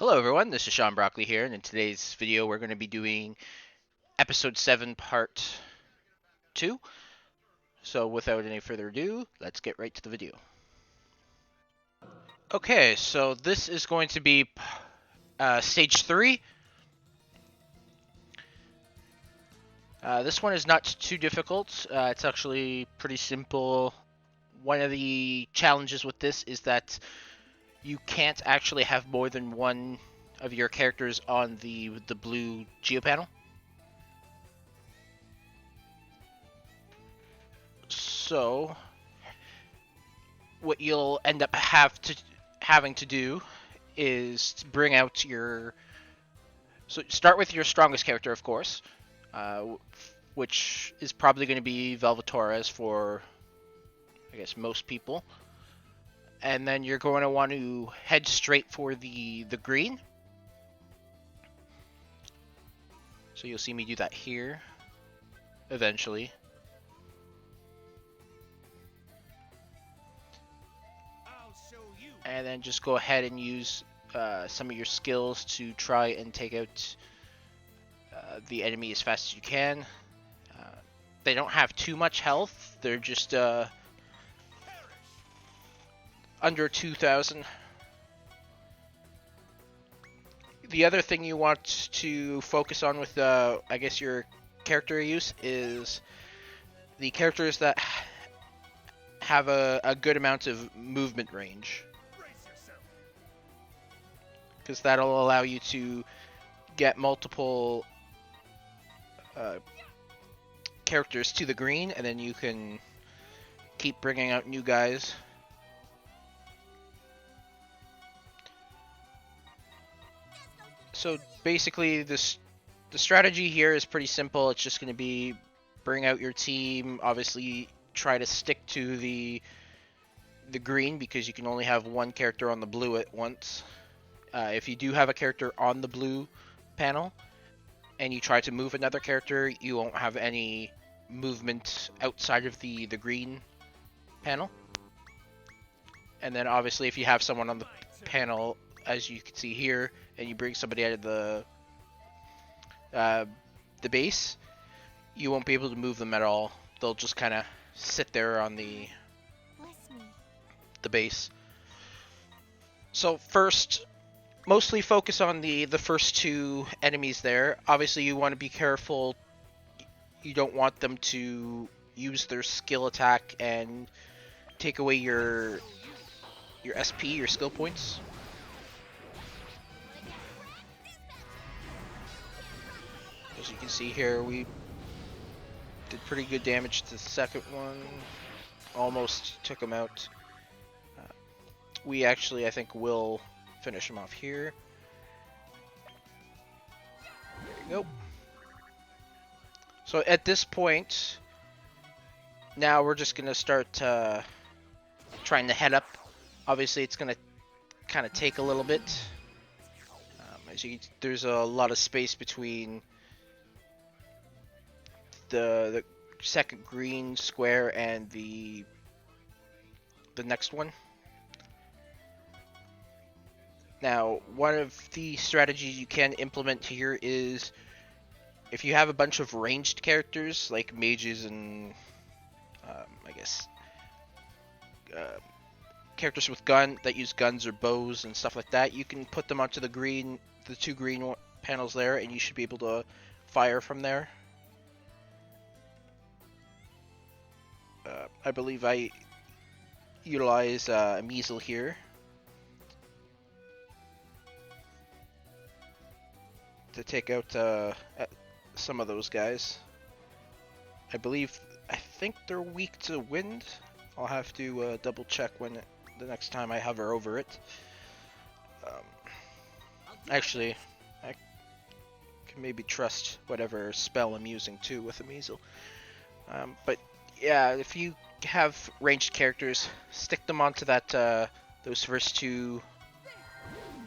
Hello everyone, this is Sean Broccoli here, and in today's video we're going to be doing episode 7 part 2. So without any further ado, let's get right to the video. Okay, so this is going to be stage 3. This one is not too difficult, it's actually pretty simple. One of the challenges with this is that you can't actually have more than one of your characters on the blue geopanel. So what you'll end up having to do is to bring out your. So start with your strongest character, of course, which is probably going to be Velvatorez for, I guess, most people. And then you're going to want to head straight for the green. So you'll see me do that here, eventually. And then just go ahead and use some of your skills to try and take out the enemy as fast as you can. They don't have too much health. They're just under 2,000. The other thing you want to focus on with, I guess, your character use is the characters that have a good amount of movement range. Because that'll allow you to get multiple characters to the green, and then you can keep bringing out new guys. So basically, the strategy here is pretty simple. It's just going to be bring out your team. Obviously, try to stick to the green because you can only have one character on the blue at once. If you do have a character on the blue panel and you try to move another character, you won't have any movement outside of the green panel. And then obviously if you have someone on the panel, as you can see here, and you bring somebody out of the base, you won't be able to move them at all. They'll just kind of sit there on the base. So first, mostly focus on the first two enemies there. Obviously you want to be careful. You don't want them to use their skill attack and take away your SP, your skill points. As you can see here, we did pretty good damage to the second one. Almost took him out. We actually, I think, will finish him off here. There you go. So at this point, now we're just going to start trying to head up. Obviously, it's going to kind of take a little bit. As you, there's a lot of space between the second green square and the next one. Now, one of the strategies you can implement here is if you have a bunch of ranged characters like mages and I guess characters with that use guns or bows and stuff like that, you can put them onto the two green panels there, and you should be able to fire from there. I believe I utilize a Measle here to take out some of those guys. I think they're weak to wind. I'll have to double check the next time I hover over it. Actually, I can maybe trust whatever spell I'm using too with a Measle. But yeah, if you have ranged characters, stick them onto those first two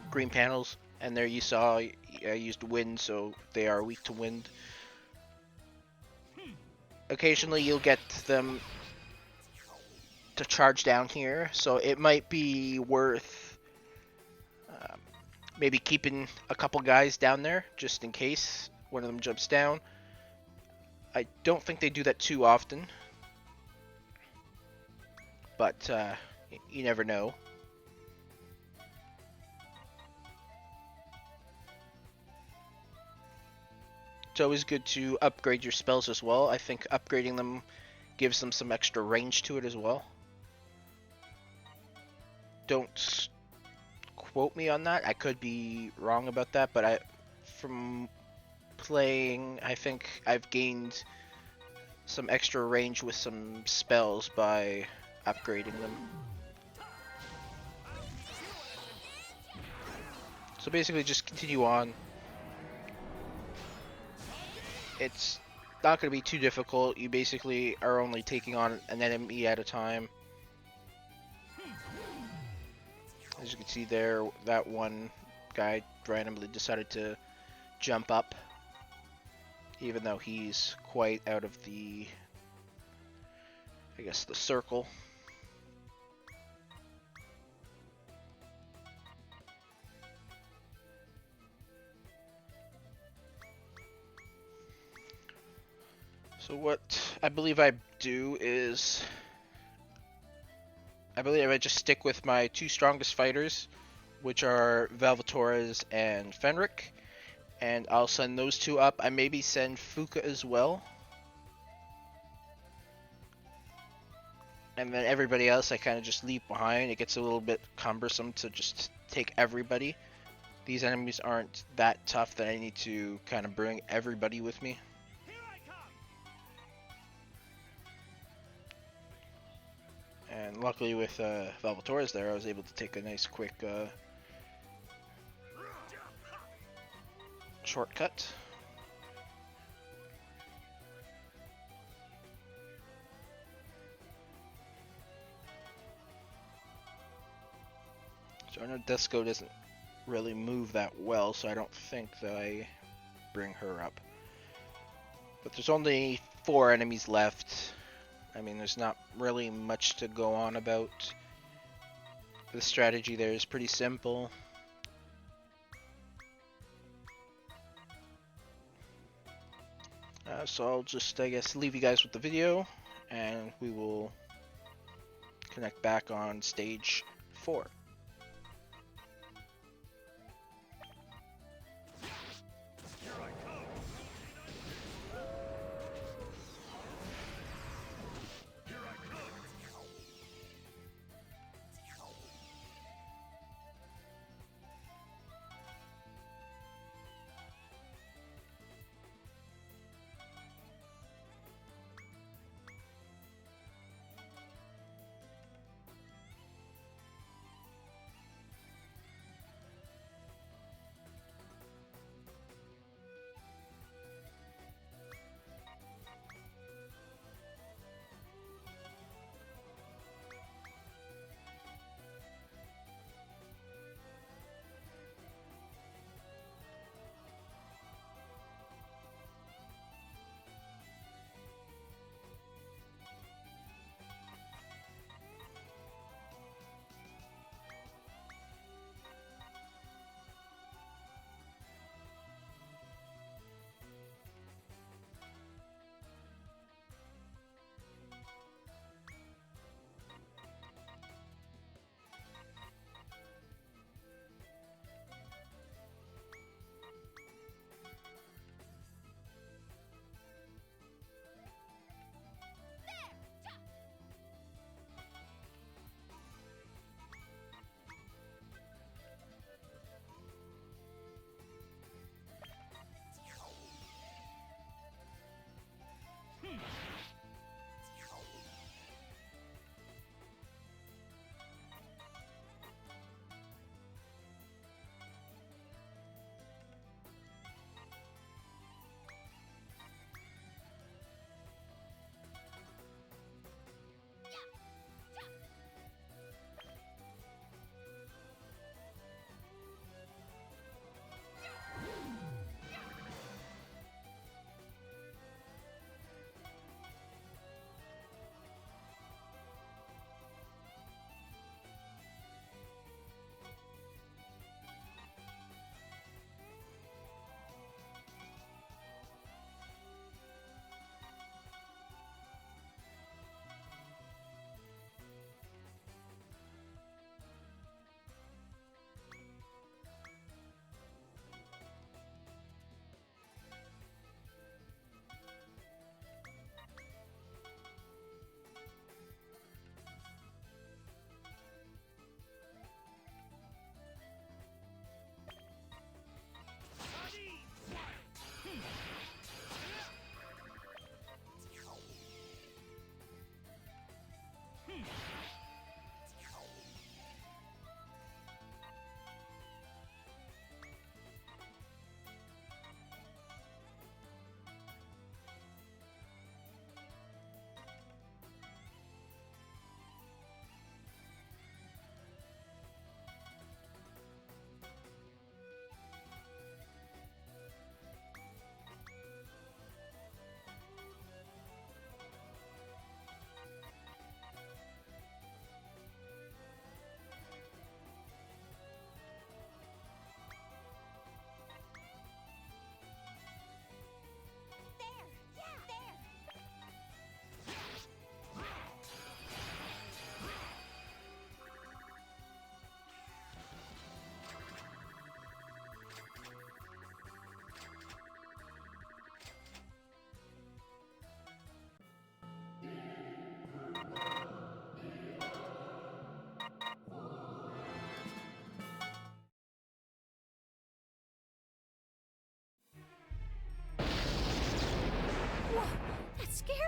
green panels. And there you saw I used wind, so they are weak to wind. Occasionally you'll get them to charge down here, so it might be worth maybe keeping a couple guys down there just in case one of them jumps down. I don't think they do that too often, but you never know. It's always good to upgrade your spells as well. I think upgrading them gives them some extra range to it as well. Don't quote me on that. I could be wrong about that, but from playing, I think I've gained some extra range with some spells by upgrading them. So basically just continue on. It's not going to be too difficult. You basically are only taking on an enemy at a time. As you can see there, that one guy randomly decided to jump up, even though he's quite out of the, I guess, the circle. So what I believe I do is, I believe I just stick with my two strongest fighters, which are Velvatorez and Fenric, and I'll send those two up. I maybe send Fuka as well. And then everybody else I kind of just leave behind. It gets a little bit cumbersome to just take everybody. These enemies aren't that tough that I need to kind of bring everybody with me. And luckily with Velvatorez there, I was able to take a nice quick shortcut. So I know Disgaea doesn't really move that well, so I don't think that I bring her up. But there's only 4 enemies left. I mean, there's not really much to go on about. The strategy there is pretty simple. So I'll just, I guess, leave you guys with the video, and we will connect back on stage 4.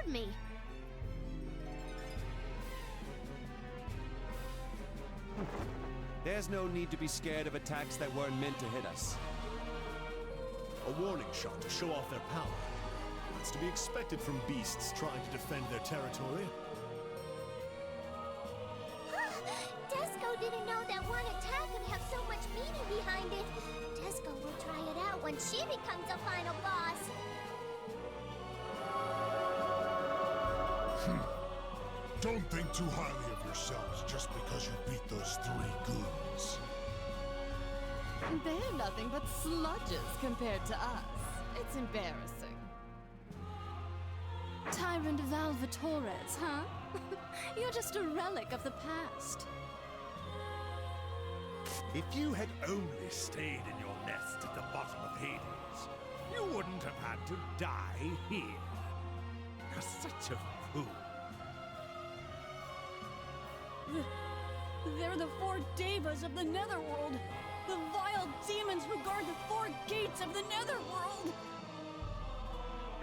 hurt me. There's no need to be scared of attacks that weren't meant to hit us. A warning shot to show off their power. That's to be expected from beasts trying to defend their territory. Desco didn't know that one attack could have so much meaning behind it. Desco will try it out when she becomes a final boss. Don't think too highly of yourselves just because you beat those 3 goons. They're nothing but sludges compared to us. It's embarrassing. Tyrant Valvatores, huh? You're just a relic of the past. If you had only stayed in your nest at the bottom of Hades, you wouldn't have had to die here. You're such a fool. They're the 4 Devas of the Netherworld. The vile demons who guard the 4 gates of the Netherworld.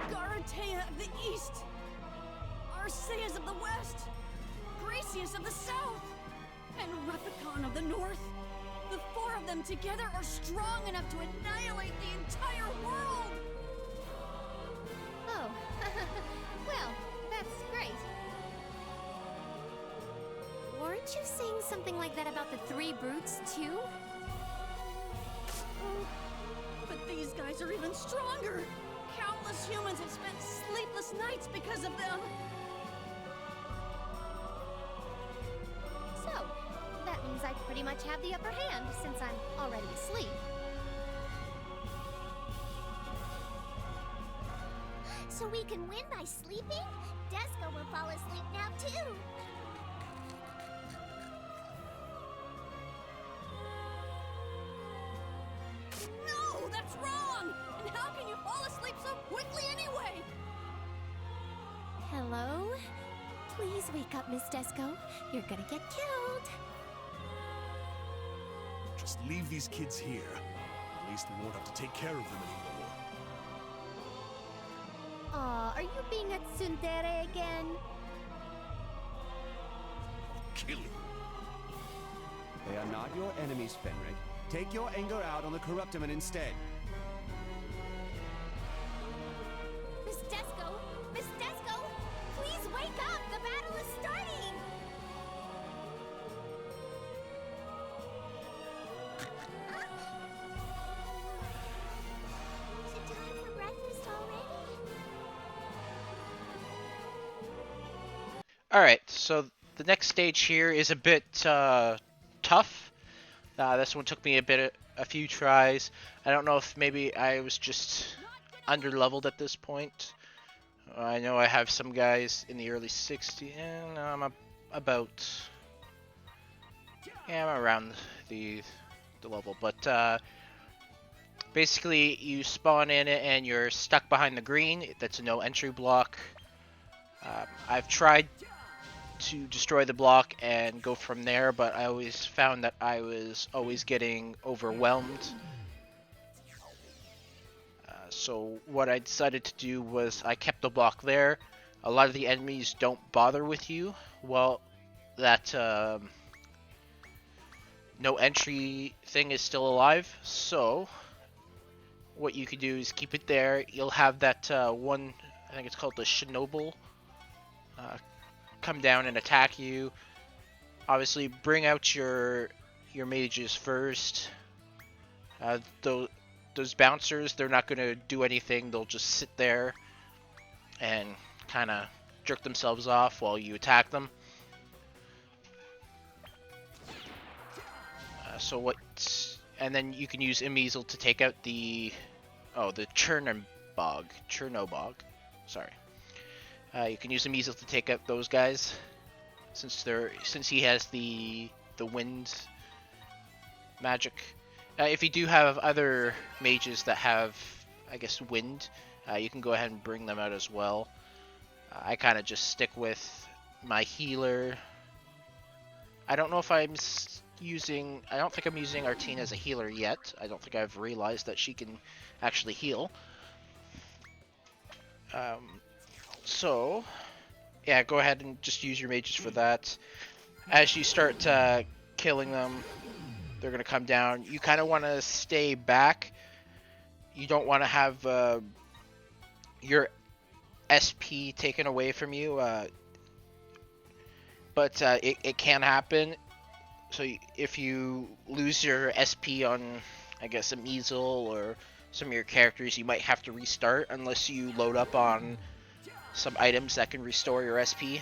Garatea of the east. Arceus of the west. Gracius of the south. And Repicon of the north. The 4 of them together are strong enough to annihilate the entire world. Oh, well, that's great. Weren't you saying something like that about the 3 brutes, too? But these guys are even stronger! Countless humans have spent sleepless nights because of them! So, that means I pretty much have the upper hand since I'm already asleep. So we can win by sleeping? Desco will fall asleep now, too! No, that's wrong! And how can you fall asleep so quickly anyway? Hello? Please wake up, Miss Desco. You're gonna get killed. Just leave these kids here. At least we won't have to take care of them anymore. Aw, are you being a tsundere again? Kill you. They are not your enemies, Fenric. Take your anger out on the Corruptimen instead. Miss Desco! Miss Desco! Please wake up! The battle is starting! Is it time for breakfast already? Alright, so the next stage here is a bit tough. This one took me a few tries. I don't know if maybe I was just under-leveled at this point. I know I have some guys in the early 60s, and I'm I'm around the level. But basically, you spawn in it and you're stuck behind the green. That's a no entry block. I've tried to destroy the block and go from there, but I always found that I was always getting overwhelmed. So what I decided to do was I kept the block there. A lot of the enemies don't bother with you. Well, that no entry thing is still alive, so what you can do is keep it there. You'll have that one, I think it's called the Shinoble, come down and attack you. Obviously, bring out your mages first. Those bouncers, they're not going to do anything. They'll just sit there and kind of jerk themselves off while you attack them. And then you can use Imeasel to take out the Chernobog. Sorry. You can use Imeasel to take out those guys, since he has the wind magic. If you do have other mages that have, I guess, wind, you can go ahead and bring them out as well. I kind of just stick with my healer. I don't know if I don't think I'm using Artine as a healer yet. I don't think I've realized that she can actually heal. So, yeah, go ahead and just use your mages for that. As you start killing them, they're going to come down. You kind of want to stay back. You don't want to have your SP taken away from you, but it can happen. So if you lose your SP on, I guess, a Measle or some of your characters, you might have to restart unless you load up on some items that can restore your SP.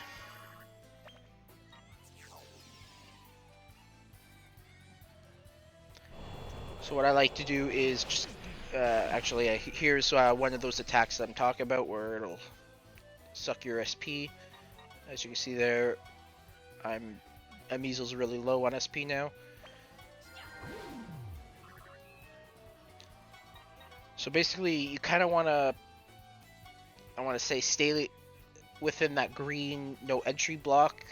So what I like to do is just, actually, here's one of those attacks that I'm talking about where it'll suck your SP. As you can see there, a Measle's really low on SP now. So basically, you kind of want to, I want to say, stay within that green no entry block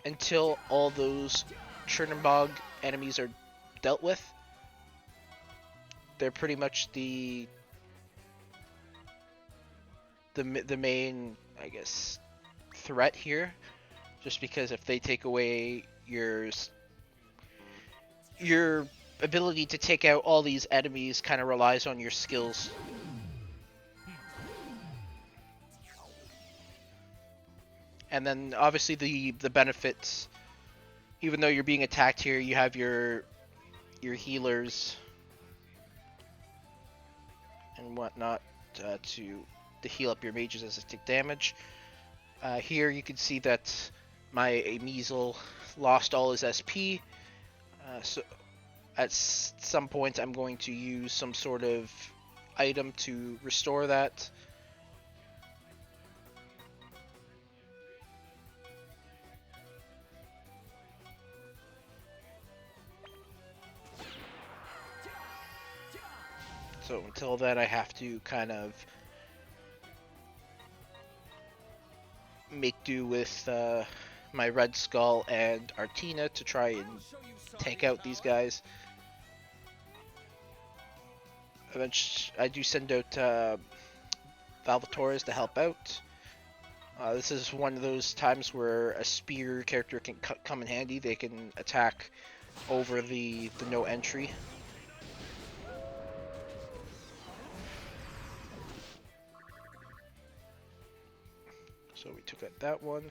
until all those Chernobog enemies are dealt with. They're pretty much the main, I guess, threat here. Just because if they take away your ability to take out all these enemies kind of relies on your skills. And then obviously the benefits, even though you're being attacked here, you have your healers and whatnot to heal up your mages as they take damage. Here you can see that my Measle lost all his SP. So at some point I'm going to use some sort of item to restore that. So until then I have to kind of make do with my Red Skull and Artina to try and take out these guys. Eventually, I do send out Valvatores to help out. This is one of those times where a spear character can come in handy. They can attack over the no entry. So we took out that one.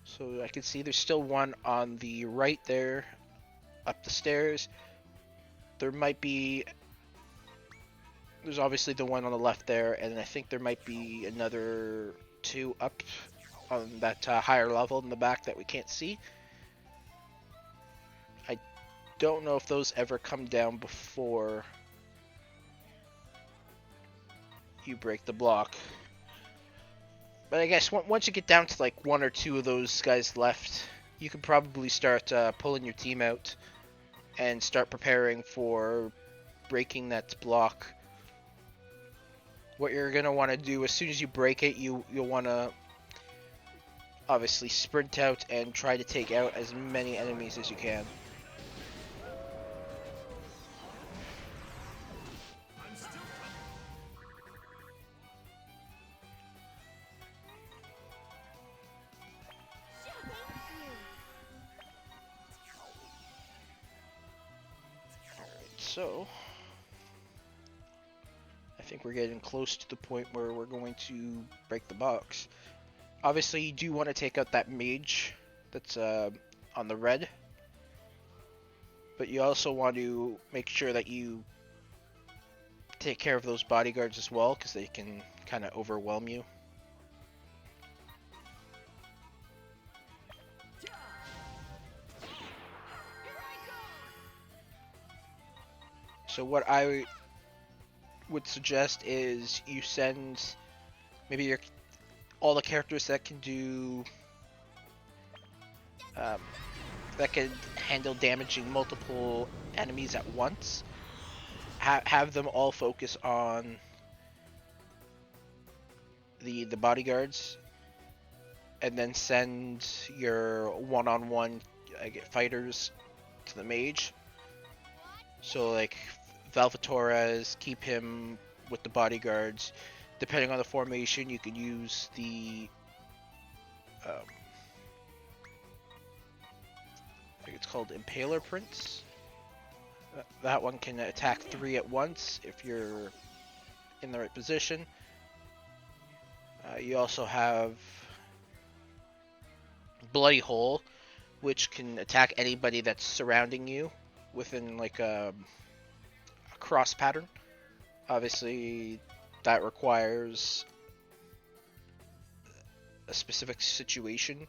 So I can see there's still one on the right there, up the stairs. There might be... There's obviously the one on the left there, and I think there might be another two up on that higher level in the back that we can't see. I don't know if those ever come down before you break the block. But I guess once you get down to like one or two of those guys left, you can probably start pulling your team out and start preparing for breaking that block. What you're going to want to do as soon as you break it, you'll want to obviously sprint out and try to take out as many enemies as you can. So, I think we're getting close to the point where we're going to break the box. Obviously, you do want to take out that mage that's on the red. But you also want to make sure that you take care of those bodyguards as well, because they can kind of overwhelm you. So what I would suggest is you send maybe all the characters that can do that can handle damaging multiple enemies at once. Have them all focus on the bodyguards, and then send your one-on-one fighters to the mage. So like Valvatores, keep him with the bodyguards. depending on the formation, you can use the I think it's called Impaler Prince. That one can attack 3 at once if you're in the right position. You also have Bloody Hole, which can attack anybody that's surrounding you within like a cross pattern. Obviously, that requires a specific situation.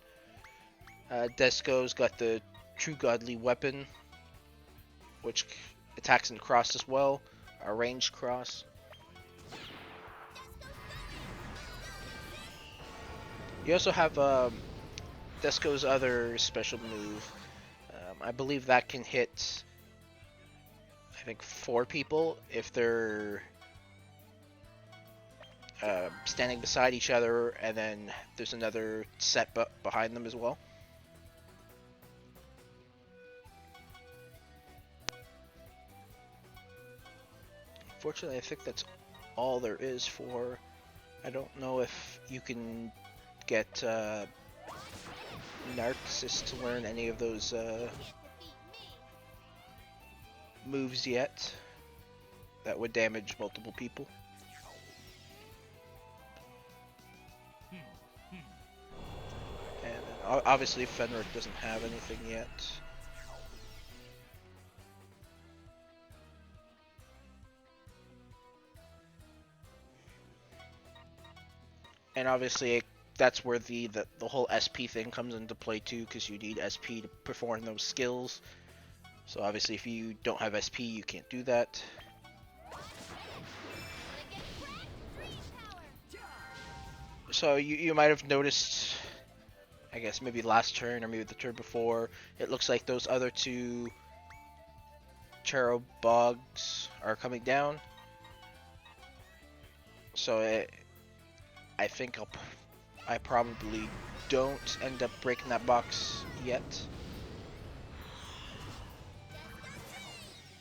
Desco's got the True Godly Weapon, which attacks in cross as well, a ranged cross. You also have Desco's other special move. I believe that can hit, I think, 4 people if they're standing beside each other, and then there's another set behind them as well. Unfortunately, I think that's all there is for. I don't know if you can get Narcissus to learn any of those moves yet that would damage multiple people. And obviously Fenric doesn't have anything yet. And obviously that's where the whole SP thing comes into play too, because you need SP to perform those skills. So obviously if you don't have SP, you can't do that. So you might have noticed, I guess maybe last turn or maybe the turn before, it looks like those other 2 Charo Bogs are coming down. So I think I probably don't end up breaking that box yet.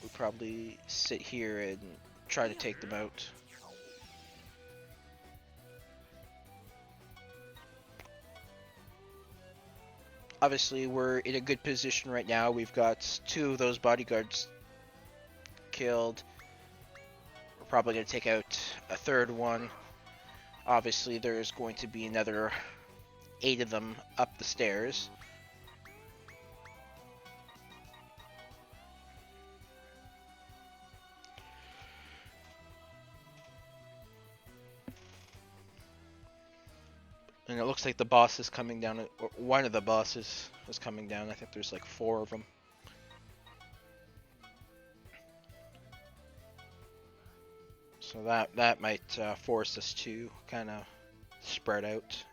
We'll probably sit here and try to take them out. Obviously, we're in a good position right now. We've got 2 of those bodyguards killed. We're probably going to take out a 3rd one. Obviously, there's going to be another 8 of them up the stairs. And it looks like the boss is coming down, or one of the bosses is coming down. I think there's like 4 of them. So that might force us to kind of spread out.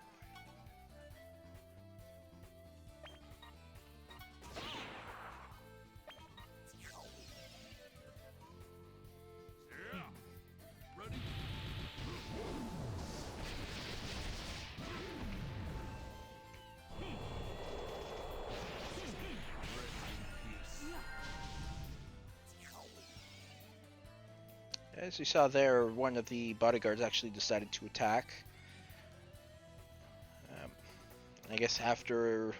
As you saw there, one of the bodyguards actually decided to attack. I guess after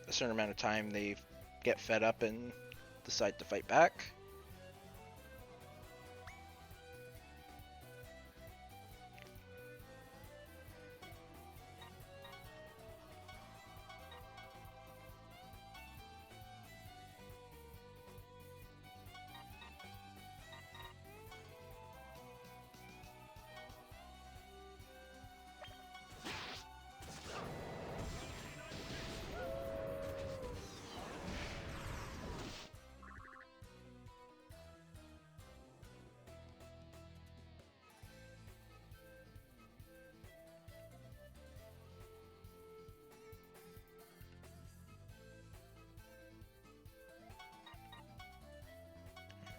a certain amount of time, they get fed up and decide to fight back.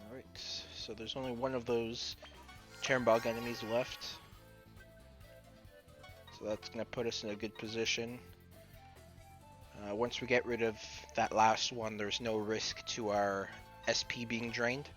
Alright, so there's only one of those Chernbog enemies left. So that's going to put us in a good position. Once we get rid of that last one, there's no risk to our SP being drained.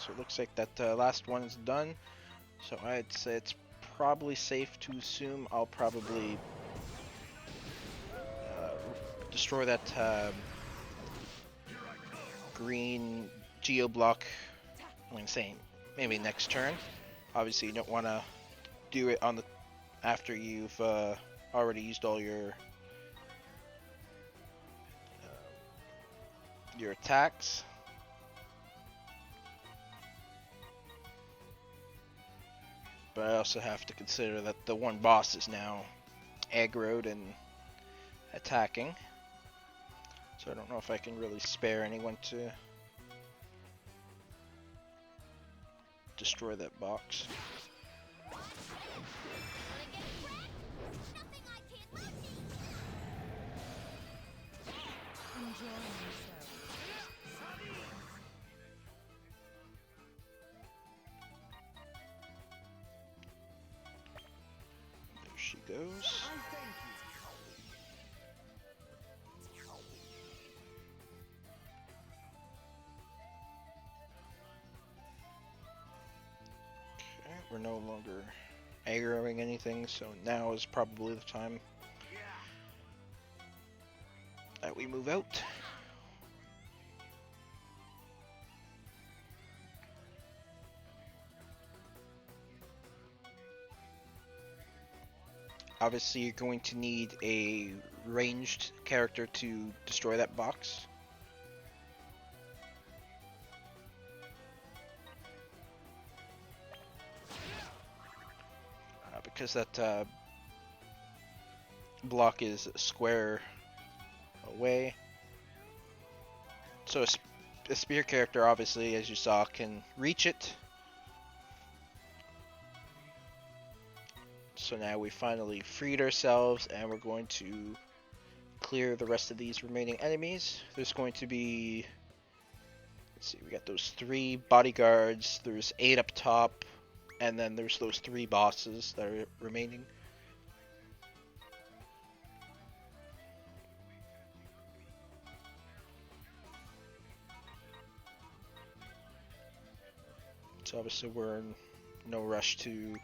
So it looks like that last one is done. So I'd say it's probably safe to assume I'll probably destroy that green geo block. I'm saying maybe next turn. Obviously, you don't want to do it on the after you've already used all your attacks. But I also have to consider that the one boss is now aggroed and attacking. So I don't know if I can really spare anyone to destroy that box. There she goes. Okay, we're no longer aggroing anything, so now is probably the time that we move out. Obviously, you're going to need a ranged character to destroy that box. Because that block is square away. So a spear character, obviously, as you saw, can reach it. So now we finally freed ourselves, and we're going to clear the rest of these remaining enemies. There's going to be, let's see, we got those 3 bodyguards, there's 8 up top, and then there's those 3 bosses that are remaining. So obviously we're in no rush to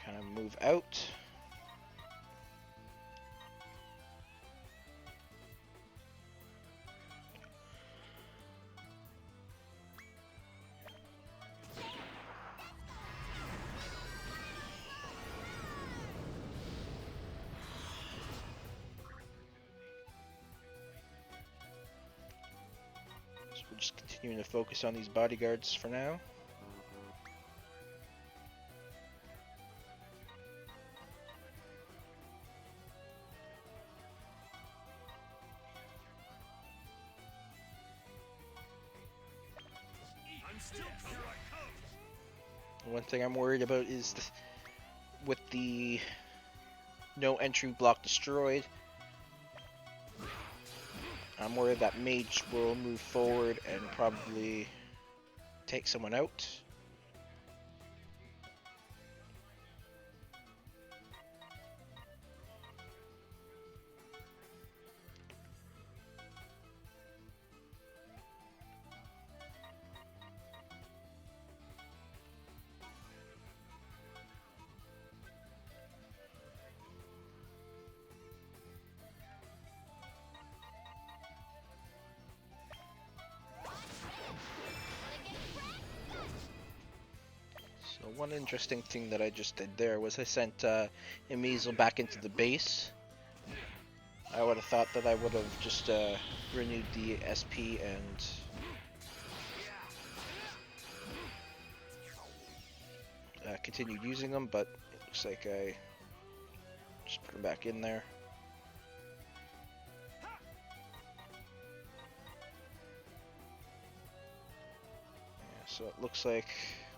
kind of move out. So we're just continuing to focus on these bodyguards for now. One thing I'm worried about is with the no entry block destroyed, I'm worried that mage will move forward and probably take someone out. So one interesting thing that I just did there was I sent Emezil back into the base. I would have thought that I would have just renewed the SP and continued using them, but it looks like I just put them back in there. Yeah, so it looks like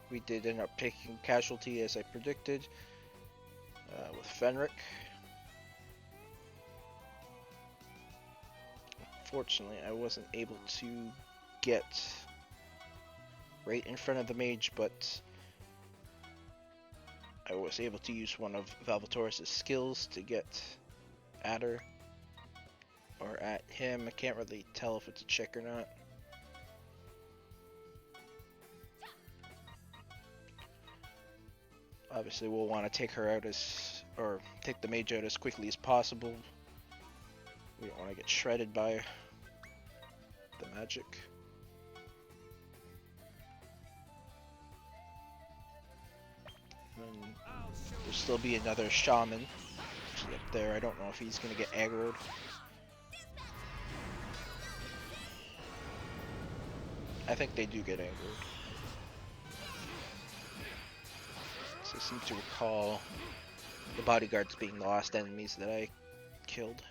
we did end up taking casualty as I predicted with Fenric. Unfortunately, I wasn't able to get right in front of the mage, but I was able to use one of Valvatoris' skills to get at her, or at him. I can't really tell if it's a chick or not. Obviously, we'll want to take her out or take the mage out as quickly as possible. We don't want to get shredded by the magic. And there'll still be another shaman actually up there. I don't know if he's going to get aggroed. I think they do get aggroed. So I seem to recall the bodyguards being the last enemies that I killed.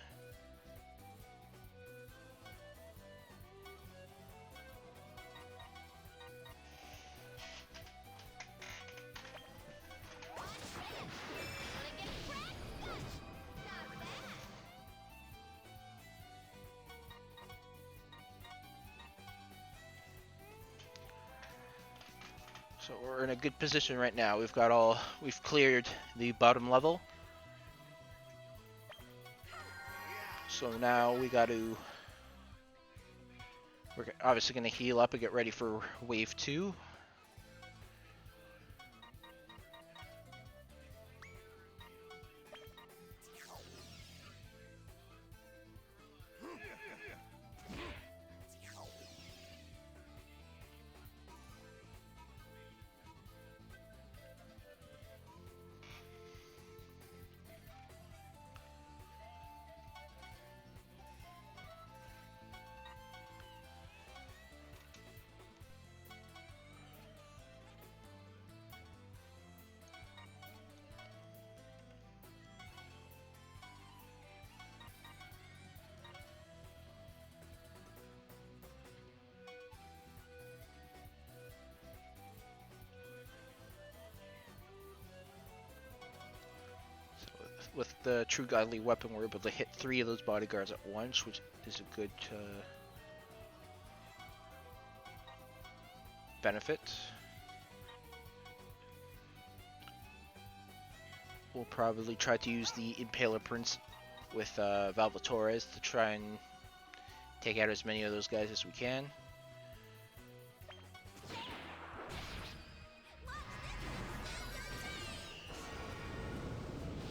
So we're in a good position right now. We've cleared the bottom level. So now we're obviously going to heal up and get ready for wave 2. With the True Godly Weapon, we're able to hit 3 of those bodyguards at once, which is a good benefit. We'll probably try to use the Impaler Prince with Valvatores to try and take out as many of those guys as we can.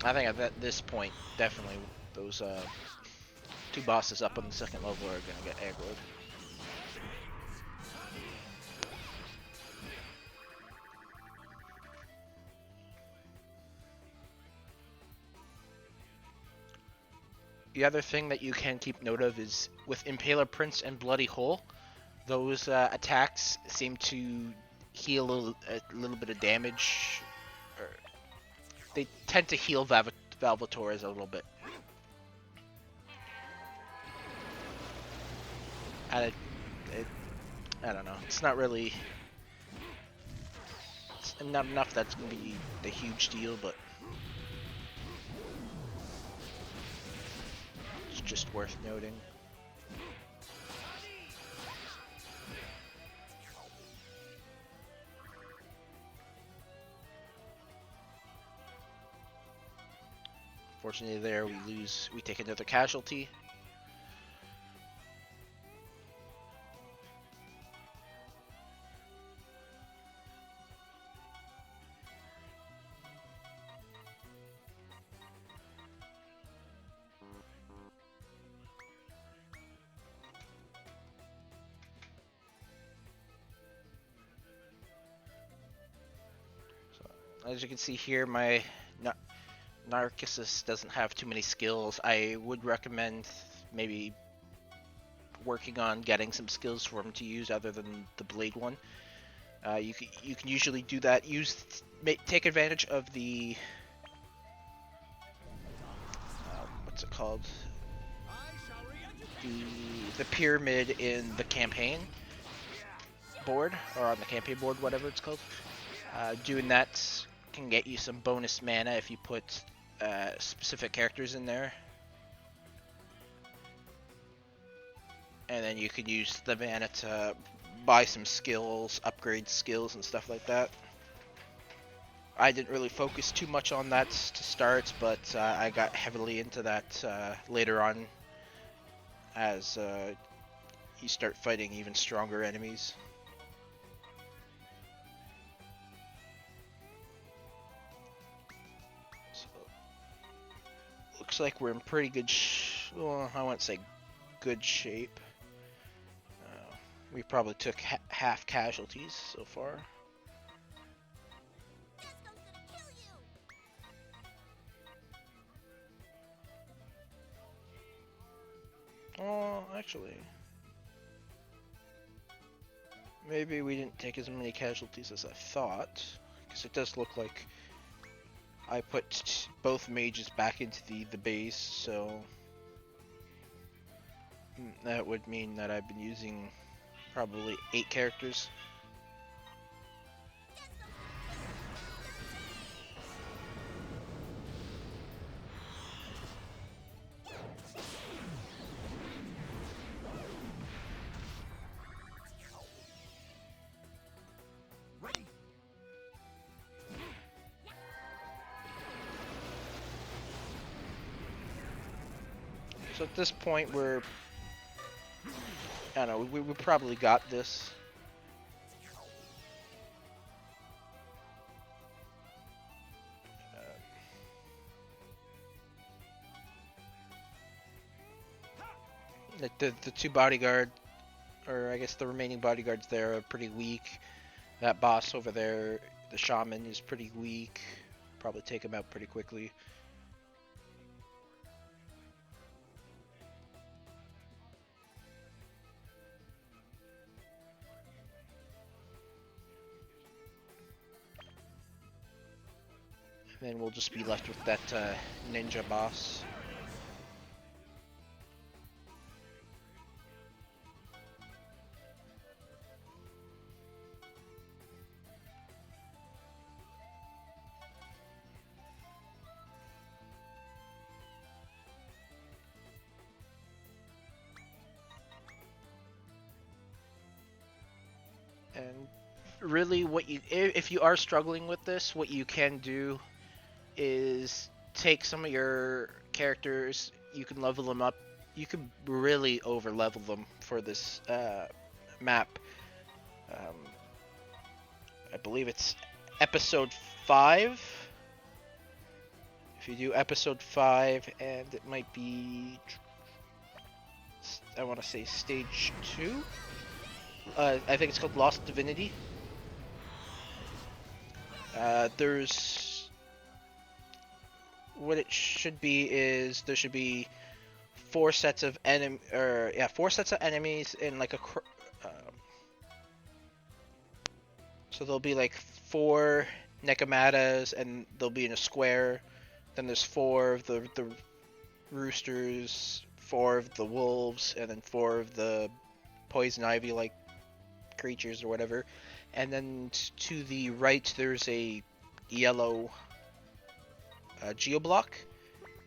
I think at this point, definitely those 2 bosses up on the second level are going to get aggroed. The other thing that you can keep note of is with Impaler Prince and Bloody Hole, those attacks seem to heal a little bit of damage. They tend to heal Valvatores a little bit. I don't know. It's not really... It's not enough that's going to be the huge deal, but... It's just worth noting. Fortunately there we take another casualty. So, as you can see here, my Narcissus doesn't have too many skills. I would recommend maybe working on getting some skills for him to use other than the blade one. You can usually do that. Take advantage of the what's it called? The pyramid in the campaign board, or on the campaign board, whatever it's called. Doing that can get you some bonus mana if you put specific characters in there, and then you could use the mana to buy some skills, upgrade skills and stuff like that. I didn't really focus too much on that to start, but I got heavily into that later on as you start fighting even stronger enemies. looks like we're in pretty good well, I wouldn't say good shape. We probably took half casualties so far. Desco's gonna kill you! Oh, actually, maybe we didn't take as many casualties as I thought, because it does look like I put both mages back into the base, so that would mean that I've been using probably 8 characters. So at this point, I don't know, we probably got this. The two bodyguard, or I guess the remaining bodyguards there are pretty weak. That boss over there, the shaman, is pretty weak. Probably take him out pretty quickly. And then we'll just be left with that ninja boss. And really, if you are struggling with this, what you can do is take some of your characters, you can level them up. You can really over level them for this map. I believe it's episode 5. If you do episode 5, and it might be, I want to say stage 2. I think it's called Lost Divinity. There's what it should be is there should be 4 sets of 4 sets of enemies in like a so there'll be like 4 Nekamatas, and they'll be in a square. Then there's 4 of the roosters, 4 of the wolves, and then 4 of the poison ivy like creatures or whatever. And then to the right there's a yellow geoblock,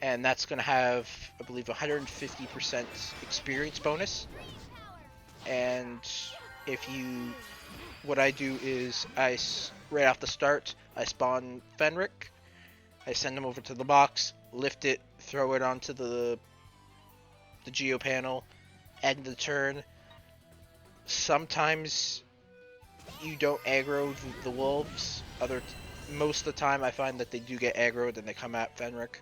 and that's gonna have, I believe, 150% experience bonus. And what I do is right off the start, I spawn Fenric, I send him over to the box, lift it, throw it onto the geo panel, end the turn. Sometimes you don't aggro the wolves. Most of the time I find that they do get aggroed and they come at Fenric.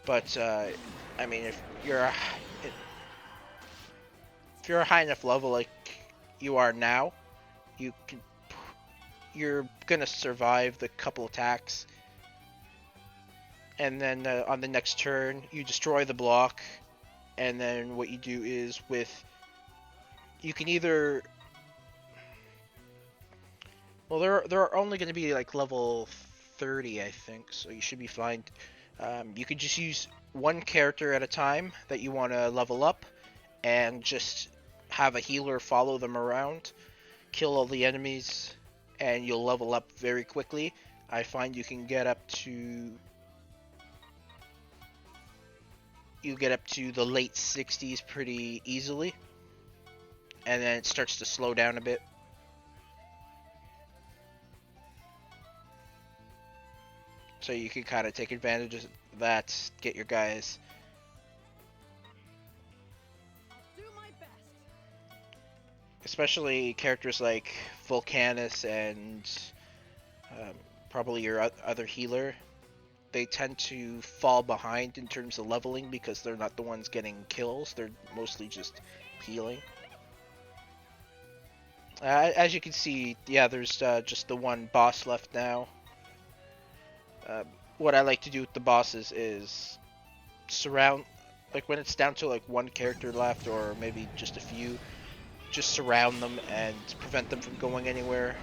But I mean, if you're a high enough level like you are now, you're gonna survive the couple attacks. And then on the next turn, you destroy the block, and then what you do is you can either, well, there are only going to be like level 30, I think, so you should be fine. You could just use one character at a time that you want to level up, and just have a healer follow them around, kill all the enemies, and you'll level up very quickly. I find you can get up to the late 60s pretty easily, and then it starts to slow down a bit. So you can kind of take advantage of that, get your guys. Do my best. Especially characters like Volcanus and probably your other healer. they tend to fall behind in terms of leveling because they're not the ones getting kills. They're mostly just healing. As you can see, yeah, there's just the one boss left now. Uh, what I like to do with the bosses is surround, like when it's down to like one character left or maybe just a few, just surround them and prevent them from going anywhere.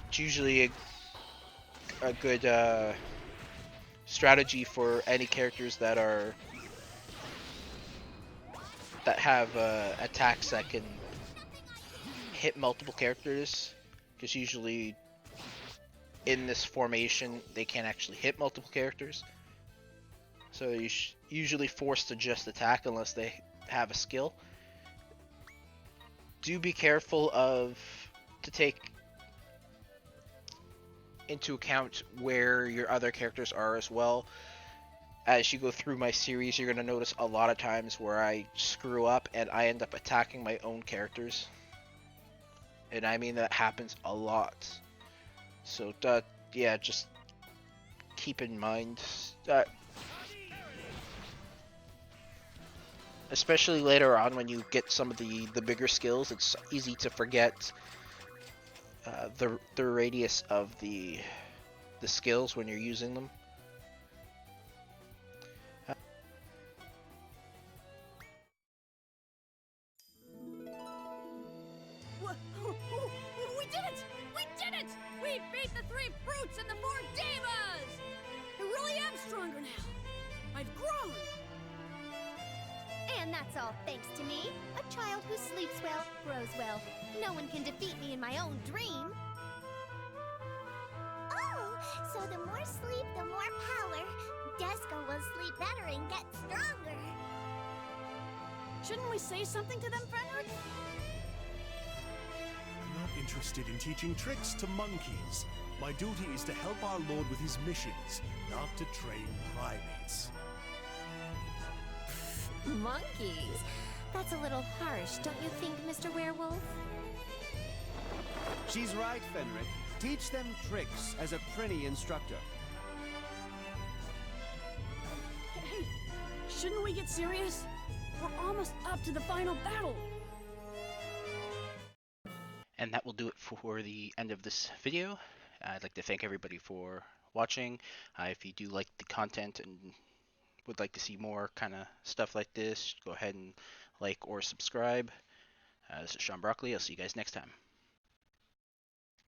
It's usually a good strategy for any characters that have attacks that can hit multiple characters, because usually in this formation they can't actually hit multiple characters, so you're usually forced to just attack unless they have a skill. Do be careful to take into account where your other characters are as well. As you go through my series, you're going to notice a lot of times where I screw up and I end up attacking my own characters. And I mean, that happens a lot. So, yeah, just keep in mind. Especially later on when you get some of the bigger skills, it's easy to forget the radius of the skills when you're using them. We did it! We did it! We beat the 3 brutes and the 4 divas! I really am stronger now. I've grown. And that's all thanks to me. A child who sleeps well, grows well. No one can defeat me in my own dream. Oh, so the more sleep, the more power. Desco will sleep better and get stronger. Shouldn't we say something to them, Fenrir? I'm not interested in teaching tricks to monkeys. My duty is to help our lord with his missions, not to train primates. Monkeys? That's a little harsh, don't you think, Mr. Werewolf? She's right, Fenric. Teach them tricks as a Prinny instructor. Hey, shouldn't we get serious? We're almost up to the final battle. And that will do it for the end of this video. I'd like to thank everybody for watching. If you do like the content and would like to see more kind of stuff like this, go ahead and like or subscribe. This is Sean Broccoli. I'll see you guys next time.